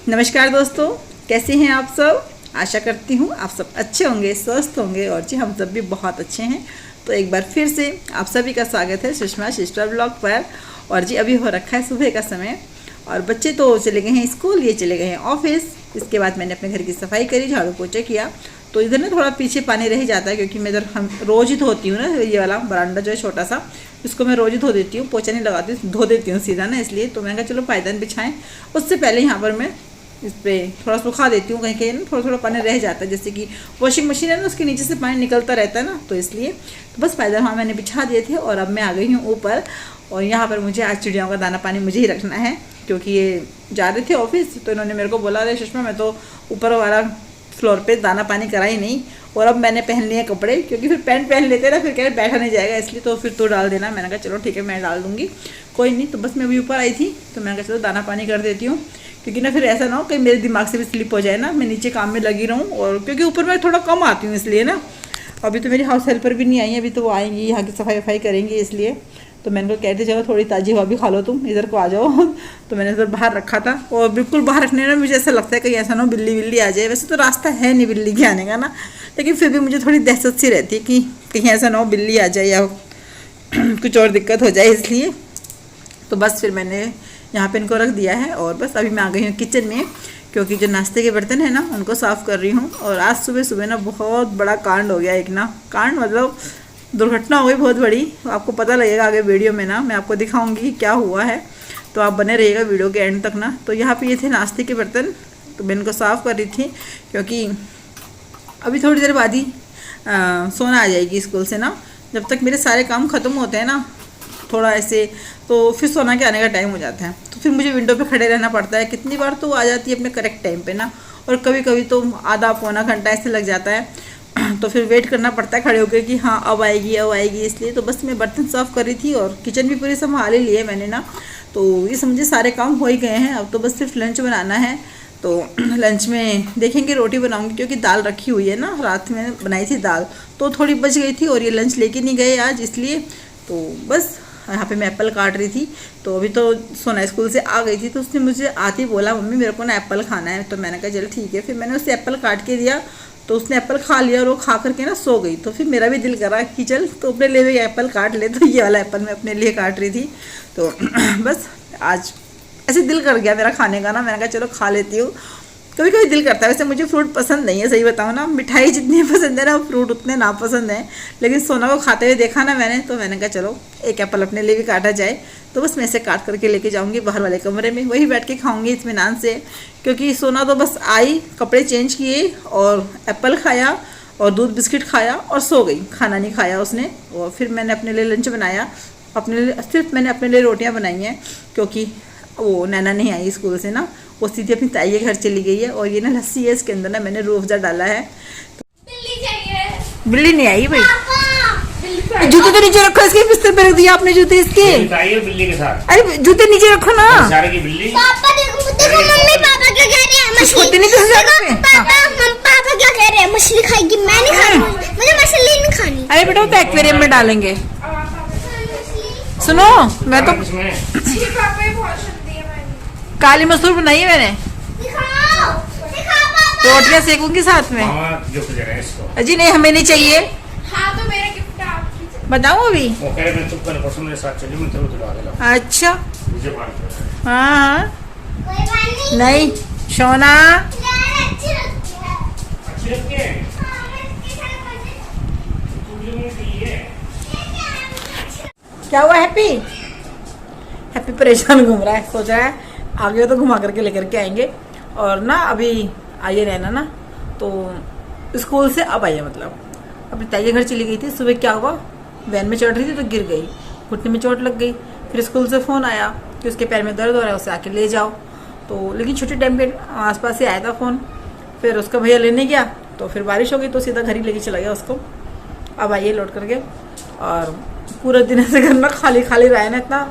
नमस्कार दोस्तों, कैसे हैं आप सब। आशा करती हूँ आप सब अच्छे होंगे, स्वस्थ होंगे और जी हम सब भी बहुत अच्छे हैं। तो एक बार फिर से आप सभी का स्वागत है सुषमा सिस्टर ब्लॉग पर। और जी अभी हो रखा है सुबह का समय और बच्चे तो चले गए हैं स्कूल, ये चले गए हैं ऑफिस। इसके बाद मैंने अपने घर की सफाई करी, झाड़ू पोछा किया। तो इधर ना थोड़ा पीछे पानी रह जाता है क्योंकि मैं इधर हम रोज़ ही धोती हूँ ना, ये वाला बरांडा जो है छोटा सा, इसको मैं रोज़ ही धो देती हूँ, पोछा नहीं लगाती हूँ, धो देती हूँ सीधा ना। इसलिए तो मैंने कहा चलो पायदान बिछाएं, उससे पहले यहाँ पर मैं इस पर थोड़ा सुखा देती हूँ। कहीं कहीं ना थोड़ा थोड़ा पानी रह जाता है, जैसे कि वॉशिंग मशीन है ना, उसके नीचे से पानी निकलता रहता है ना, तो इसलिए तो बस पायदान वहाँ मैंने बिछा दिए थे। और अब मैं आ गई हूँ ऊपर और यहाँ पर मुझे आज चिड़ियाओं का दाना पानी मुझे ही रखना है क्योंकि ये जा रहे थे ऑफिस। तो इन्होंने मेरे को बोला, अरे सुषमा मैं तो ऊपर वाला फ्लोर पे दाना पानी करा ही नहीं। और अब मैंने पहन लिए कपड़े क्योंकि फिर पैंट पहन लेते ना, फिर कह रहे बैठा नहीं जाएगा, इसलिए तो फिर तो डाल देना। मैंने कहा चलो ठीक है मैं डाल दूँगी, कोई नहीं। तो बस मैं अभी ऊपर आई थी तो मैंने कहा चलो दाना पानी कर देती हूँ क्योंकि ना फिर ऐसा ना हो कहीं मेरे दिमाग से भी स्लिप हो जाए ना, मैं नीचे काम में लगी रहूँ। और क्योंकि ऊपर मैं थोड़ा कम आती हूँ इसलिए ना, अभी तो मेरी हाउस हेल्पर भी नहीं आई है, अभी तो वो आएंगी, यहाँ की सफाई वफाई करेंगी। इसलिए तो मैंने को कहते चलो थोड़ी ताज़ी हवा भी खा लो, तुम इधर को आ जाओ। तो मैंने इधर बाहर रखा था और बिल्कुल बाहर रखने में मुझे ऐसा लगता है कहीं ऐसा ना हो बिल्ली बिल्ली आ जाए। वैसे तो रास्ता है नहीं बिल्ली के आने का ना, लेकिन फिर भी मुझे थोड़ी दहशत सी रहती है कि कहीं ऐसा ना हो बिल्ली आ जाए या कुछ और दिक्कत हो जाए। इसलिए तो बस फिर मैंने यहाँ पे इनको रख दिया है और बस अभी मैं आ गई हूँ किचन में क्योंकि जो नाश्ते के बर्तन है ना उनको साफ़ कर रही हूँ। और आज सुबह सुबह ना बहुत बड़ा कांड हो गया, एक ना कांड मतलब दुर्घटना हो गई बहुत बड़ी। आपको पता लगेगा आगे वीडियो में ना, मैं आपको दिखाऊंगी कि क्या हुआ है, तो आप बने रहिएगा वीडियो के एंड तक ना। तो यहाँ पे ये थे नाश्ते के बर्तन, तो मैं इनको साफ़ कर रही थी क्योंकि अभी थोड़ी देर बाद ही सोना आ जाएगी स्कूल से ना। जब तक मेरे सारे काम ख़त्म होते हैं ना थोड़ा ऐसे, तो फिर सोना के आने का टाइम हो जाता है। तो फिर मुझे विंडो पे खड़े रहना पड़ता है। कितनी बार तो आ जाती है अपने करेक्ट टाइम पे ना, और कभी कभी तो आधा पौना घंटा ऐसे लग जाता है। तो फिर वेट करना पड़ता है खड़े होकर कि हाँ अब आएगी अब आएगी। इसलिए तो बस मैं बर्तन साफ़ कर रही थी और किचन भी पूरी संभाल ही लिए मैंने ना। तो ये समझे सारे काम हो ही गए हैं, अब तो बस सिर्फ लंच बनाना है। तो लंच में देखेंगे रोटी बनाऊंगी क्योंकि दाल रखी हुई है ना, रात में बनाई थी दाल तो थोड़ी बच गई थी और ये लंच लेके नहीं गए आज, इसलिए तो बस यहाँ पे मैं एप्पल काट रही थी। तो अभी तो सोना स्कूल से आ गई थी तो उसने मुझे आते ही बोला मम्मी मेरे को ना एप्पल खाना है। तो मैंने कहा चल ठीक है, फिर मैंने उसे एप्पल काट के दिया तो उसने एप्पल खा लिया और वो खा करके ना सो गई। तो फिर मेरा भी दिल करा कि चल तो अपने लिए भी एप्पल काट ले, तो ये वाला एप्पल मैं अपने लिए काट रही थी। तो बस आज ऐसे दिल कर गया मेरा खाने का ना, मैंने कहा चलो खा लेती हूँ। कभी कभी दिल करता है, वैसे मुझे फ्रूट पसंद नहीं है, सही बताऊँ ना, मिठाई जितनी पसंद है ना फ्रूट उतने ना पसंद है। लेकिन सोना को खाते हुए देखा ना मैंने, तो मैंने कहा चलो एक एप्पल अपने लिए भी काटा जाए। तो बस मैं इसे काट करके लेके जाऊंगी बाहर वाले कमरे में, वही बैठ के खाऊंगी इत्मीनान से। क्योंकि सोना तो बस आई, कपड़े चेंज किए और एप्पल खाया और दूध बिस्किट खाया और सो गई, खाना नहीं खाया उसने। और फिर मैंने अपने लिए लंच बनाया, अपने लिए सिर्फ मैंने अपने लिए रोटियाँ बनाई हैं क्योंकि वो नैना नहीं आई स्कूल से ना, वो सीधे अपनी ताई के घर चली गई है। और ये ना लस्सी है, इसके अंदर ना मैंने रूह अफ़ज़ा डाला है। बिल्ली चाहिए। बिल्ली नहीं आई भाई, जूते तो नीचे रखो, इसके बिस्तर पे रख दिया आपने जूते इसके। बिल्ली के साथ, अरे जूते नीचे रखो ना। की बिल्ली। पापा देखो देखो मम्मी पापा क्या कह रहे हैं, मछली नहीं पापा क्या कह रहे हैं, मछली खाएगी। मैं नहीं खानी, मुझे मछली नहीं खानी। अरे बेटा वो तो एक्वेरियम में डालेंगे। सुनो मैं तो काली मसूर बनाई है मैंने, दिखाओ दिखाओ पापा। रोटियां सेकूंगी साथ में। अजी नहीं हमें नहीं चाहिए। हाँ तो मेरा गिफ्ट आपकी। बताऊँ अभी? वो कह रहे मैं चुप कर पसंद मेरे साथ चली, मैं तेरे को दिला देगा। अच्छा मुझे मार दे। हाँ कोई बात नहीं। नहीं सोना अच्छी लगती है। अच्छी लगती है। हाँ, मैं इसके साथ बर्थडे। तू मुझे नहीं दी है। क्या हुआ हैप्पी? हैप्पी परेशान घूम रहा है, सोच रहा है आगे तो घुमा करके लेकर के आएंगे। और ना अभी आइए रहना ना, तो स्कूल से अब आइए, मतलब अपनी ताई के घर चली गई थी। सुबह क्या हुआ, वैन में चढ़ रही थी तो गिर गई, घुटने में चोट लग गई। फिर स्कूल से फ़ोन आया कि उसके पैर में दर्द हो रहा है, उसे आके ले जाओ। तो लेकिन छुट्टी टाइम पे आसपास से आया था फ़ोन, फिर उसका भैया लेने गया तो फिर बारिश हो गई तो सीधा घर ही लेके चला गया उसको। अब आइए लौट करके, और पूरा दिन ऐसे घर ना खाली खाली रहा है ना, इतना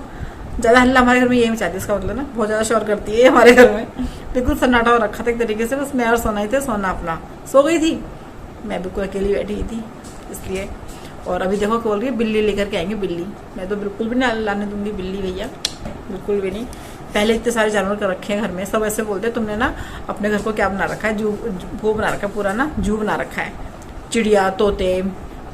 ज़्यादा हल्ला हमारे घर में यही मचाती है। इसका मतलब ना बहुत ज़्यादा शोर करती है हमारे घर में, बिल्कुल सन्नाटा हो रखा था एक तरीके से। बस मैं और सोना ही थे, सोना अपना सो गई थी, मैं बिल्कुल अकेली बैठी हुई थी इसलिए। और अभी देखो बोल रही है बिल्ली लेकर के आएंगे। बिल्ली मैं तो बिल्कुल भी नहीं लाने दूंगी बिल्ली भैया, बिल्कुल भी नहीं। पहले इतने सारे जानवर कर रखे हैं घर में, सब ऐसे बोलते हैं तुमने ना अपने घर को क्या बना रखा है, जू वो बना रखा है, पूरा ना जू बना रखा है, चिड़िया तोते,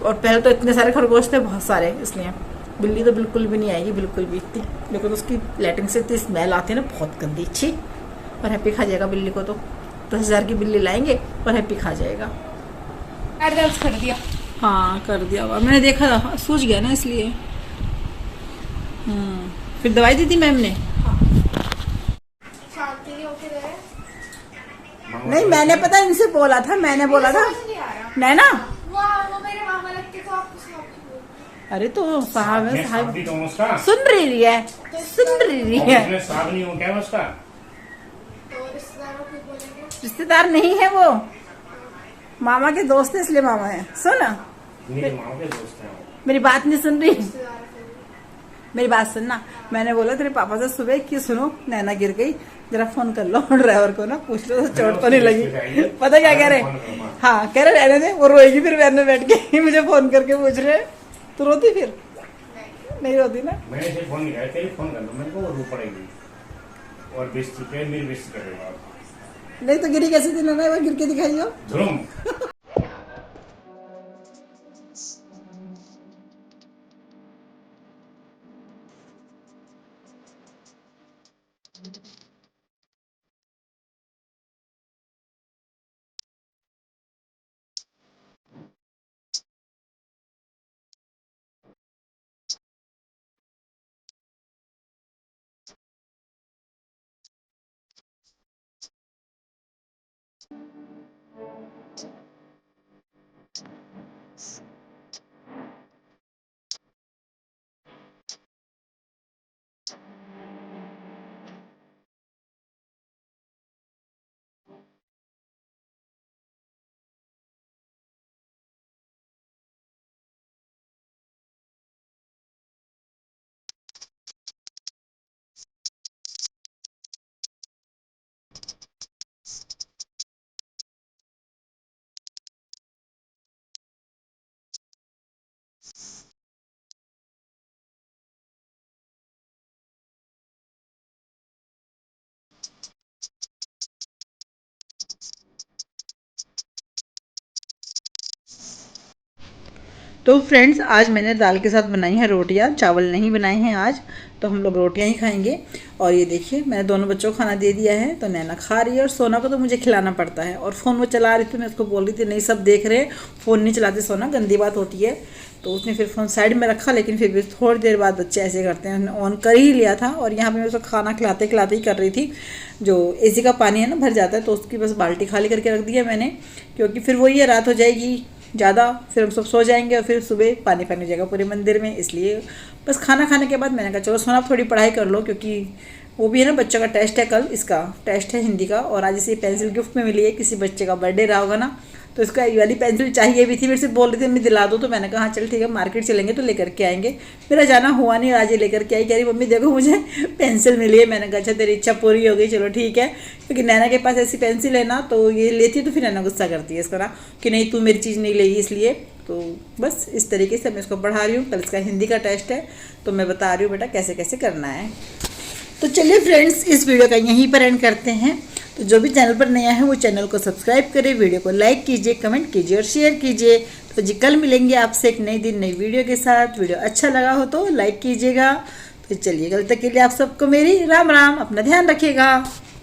और पहले तो इतने सारे खरगोश थे, बहुत सारे, इसलिए बिल्ली तो बिल्कुल भी नहीं आएगी, बिल्कुल भी इतनी, लेकिन उसकी लैटिंग से इतनी स्मेल आती है ना, बहुत गंदी, छी। और हैप्पी खा जाएगा बिल्ली को, तो 10,000 की बिल्ली लाएंगे और हैप्पी खा जाएगा। एडवांस कर दिया। हाँ कर दिया होगा, मैंने देखा था, सूझ गया ना इसलिए। फिर दवाई दी थी मैम ने? नहीं मैंने पता इनसे बोला था, मैंने बोला था नैना, वो मेरे मामा लगते तो आपको साहब। अरे तो साहब है, साहब भी तो उसका सुन रही है, सुन रही है। उसमें साहब नहीं हो क्या उसका? तो रिश्तेदारों को बोलेंगे। रिश्तेदार नहीं है वो, मामा के दोस्त है इसलिए मामा है। सुन मेरे मामा के दोस्त हैं वो। मेरी बात नहीं सुन रही, मेरी बात सुनना। मैंने बोला तेरे पापा से सुबह कि सुनो नैना गिर गई, जरा फोन कर लो ड्राइवर को ना, पूछ लो तो चोट तो नहीं लगी। पता क्या कह रहे, हाँ कह रहे रहने दे, वो रोएगी फिर वैन में बैठ के मुझे फोन करके पूछ रहे। तू रोती फिर? नहीं रोती ना। मैंने इसे फोन नहीं किया, तेरी फोन कर लो, मेरे को रो पड़ेगी और बेइज्जती पे मेरी बेइज्जती करेगा आप। नहीं तो गिरी कैसे थी ना, वो गिर के दिखाइयो। धुरम। तो फ्रेंड्स आज मैंने दाल के साथ बनाई हैं रोटियां, चावल नहीं बनाए हैं आज, तो हम लोग रोटियां ही खाएंगे। और ये देखिए मैंने दोनों बच्चों को खाना दे दिया है, तो नैना खा रही है और सोना को तो मुझे खिलाना पड़ता है। और फ़ोन वो चला रही थी, मैं उसको बोल रही थी नहीं सब देख रहे हैं, फ़ोन नहीं चलाते सोना, गंदी बात होती है। तो उसने फिर फ़ोन साइड में रखा, लेकिन फिर भी थोड़ी देर बाद बच्चे ऐसे करते हैं, ऑन कर ही लिया था। और यहाँ पर मैं उसको खाना खिलाते खिलाते ही कर रही थी, जो AC का पानी है ना भर जाता है, तो उसकी बस बाल्टी खाली करके रख दिया मैंने, क्योंकि फिर वही है रात हो जाएगी ज़्यादा, फिर हम सब सो जाएंगे और फिर सुबह पानी पानी हो जाएगा पूरे मंदिर में। इसलिए बस खाना खाने के बाद मैंने कहा चलो सोना थोड़ी पढ़ाई कर लो, क्योंकि वो भी है ना बच्चों का टेस्ट है, कल इसका टेस्ट है हिंदी का। और आज इसे पेंसिल गिफ्ट में मिली है, किसी बच्चे का बर्थडे रहा होगा ना, तो इसका ये वाली पेंसिल चाहिए भी थी, मेरे से बोल रही थी मम्मी दिला दो, तो मैंने कहा हाँ चल ठीक है मार्केट चलेंगे तो लेकर के आएंगे। मेरा जाना हुआ नहीं, आज ये लेकर के आई, कह रही मम्मी देखो मुझे पेंसिल मिली है। मैंने कहा अच्छा तेरी इच्छा पूरी हो गई, चलो ठीक है। क्योंकि नैना के पास ऐसी पेंसिल है ना, तो ये लेती है तो फिर नैना गुस्सा करती है इसका ना, कि नहीं तू मेरी चीज़ नहीं लेगी, इसलिए तो बस इस तरीके से मैं इसको पढ़ा रही हूँ। कल इसका हिंदी का टेस्ट है, तो मैं बता रही हूँ बेटा कैसे कैसे करना है। तो चलिए फ्रेंड्स इस वीडियो का यहीं पर एंड करते हैं। तो जो भी चैनल पर नया है वो चैनल को सब्सक्राइब करें, वीडियो को लाइक कीजिए, कमेंट कीजिए और शेयर कीजिए। तो जी कल मिलेंगे आपसे एक नई दिन नई वीडियो के साथ। वीडियो अच्छा लगा हो तो लाइक कीजिएगा। तो चलिए कल तक के लिए आप सबको मेरी राम राम, अपना ध्यान रखिएगा।